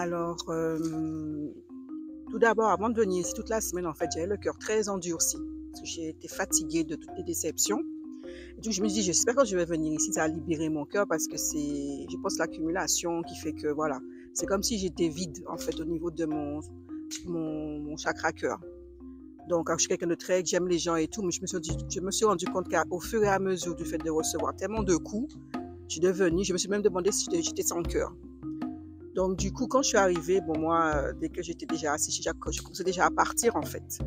Alors, tout d'abord, avant de venir ici toute la semaine, en fait, j'avais le cœur très endurci. Parce que j'ai été fatiguée de toutes les déceptions. Et donc, je me dis, j'espère que je vais venir ici, ça va libérer mon cœur parce que c'est, je pense, l'accumulation qui fait que, voilà, c'est comme si j'étais vide, en fait, au niveau de mon chakra cœur. Donc, je suis quelqu'un de très, j'aime les gens et tout, mais je me suis rendu compte qu'au fur et à mesure du fait de recevoir tellement de coups, je me suis même demandé si j'étais sans cœur. Donc, du coup, quand je suis arrivée, bon, moi, dès que j'étais déjà assise, je commençais déjà à partir, en fait.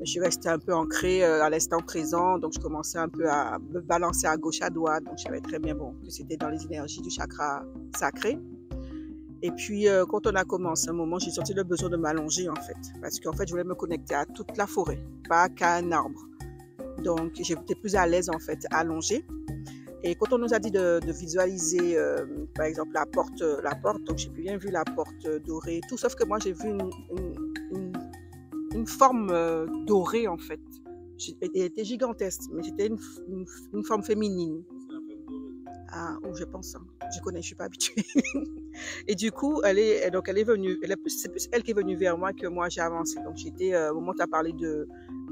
Je suis restée un peu ancrée à l'instant présent, donc je commençais un peu à me balancer à gauche, à droite. Donc, je savais très bien, bon, que c'était dans les énergies du chakra sacré. Et puis, quand on a commencé un moment, j'ai senti le besoin de m'allonger, en fait. Parce qu'en fait, je voulais me connecter à toute la forêt, pas qu'à un arbre. Donc, j'étais plus à l'aise, en fait, allongée. Et quand on nous a dit de visualiser, par exemple, la porte, donc j'ai bien vu la porte dorée, tout sauf que moi j'ai vu une forme dorée en fait. Elle était gigantesque, mais c'était une forme féminine. Ah, oh, je pense, hein. Je connais, je suis pas habituée. Et du coup, elle est venue, c'est plus elle qui est venue vers moi que moi j'ai avancé. Donc j'étais, au moment où tu as parlé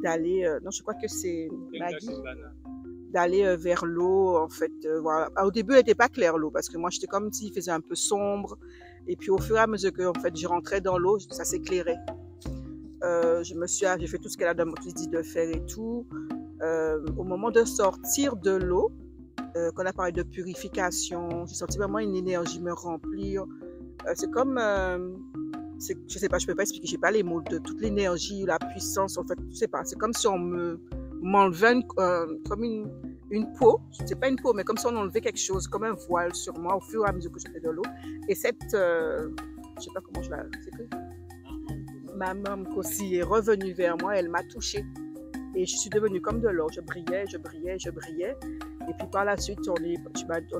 d'aller, non, je crois que c'est Maggie. D'aller vers l'eau, en fait, voilà. Au début, elle n'était pas claire, l'eau, parce que moi, j'étais comme s'il faisait un peu sombre. Et puis, au fur et à mesure que, en fait, je rentrais dans l'eau, ça s'éclairait. J'ai fait tout ce qu'elle a dit de faire et tout. Au moment de sortir de l'eau, quand on a parlé de purification, j'ai senti vraiment une énergie me remplir. C'est comme, je sais pas, je peux pas expliquer, j'ai pas les mots de toute l'énergie, la puissance, en fait, je sais pas, c'est comme si on m'enlevait comme une peau, c'est pas une peau, mais comme si on enlevait quelque chose, comme un voile sur moi au fur et à mesure que je fais de l'eau. Et je sais pas comment je la, c'est que ma maman aussi est revenue vers moi, elle m'a touchée. Et je suis devenue comme de l'or, je brillais, je brillais, je brillais. Et puis par la suite, on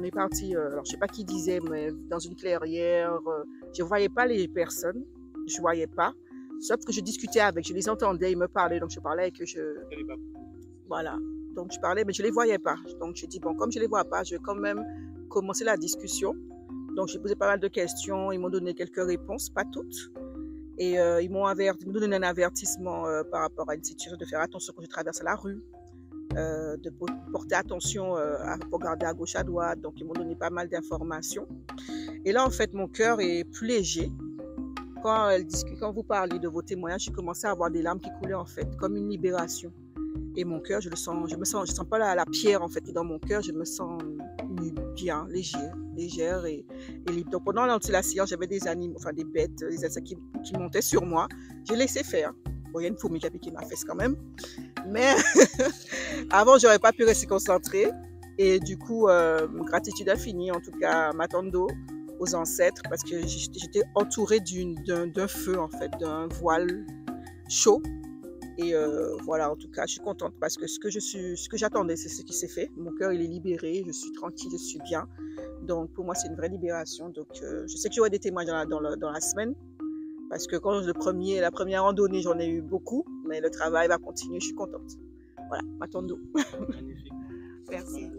est parti, alors je sais pas qui disait, mais dans une clairière, je voyais pas les personnes, je voyais pas, sauf que je discutais avec, je les entendais, ils me parlaient, donc je parlais avec eux, voilà. Donc je parlais, mais je les voyais pas. Donc je dis, bon, comme je les vois pas, je vais quand même commencer la discussion. Donc j'ai posé pas mal de questions, ils m'ont donné quelques réponses, pas toutes. Et ils m'ont donné un avertissement par rapport à une situation, de faire attention quand je traverse la rue, de porter attention à regarder à gauche, à droite. Donc ils m'ont donné pas mal d'informations. Et là, en fait, mon cœur est plus léger. Quand vous parliez de vos témoignages, j'ai commencé à avoir des larmes qui coulaient, en fait, comme une libération. Et mon cœur, je sens pas la pierre, en fait, dans mon cœur, je me sens bien, légère et libre. Donc pendant la séance, j'avais des animaux, enfin des bêtes, des insectes qui montaient sur moi. J'ai laissé faire. Bon, il y a une fourmi qui a piqué ma fesse quand même. Mais avant, j'aurais pas pu rester concentrée. Et du coup, gratitude infinie, en tout cas, ma tante d'eau, aux ancêtres, parce que j'étais entourée d'un feu, en fait, d'un voile chaud. Et voilà, en tout cas, je suis contente parce que ce que j'attendais, c'est ce qui s'est fait. Mon cœur, il est libéré, je suis tranquille, je suis bien. Donc, pour moi, c'est une vraie libération. Donc, je sais que j'aurai des témoignages dans la semaine parce que quand la première randonnée, j'en ai eu beaucoup, mais le travail va continuer, je suis contente. Voilà, ma tante d'eau. Magnifique. Merci.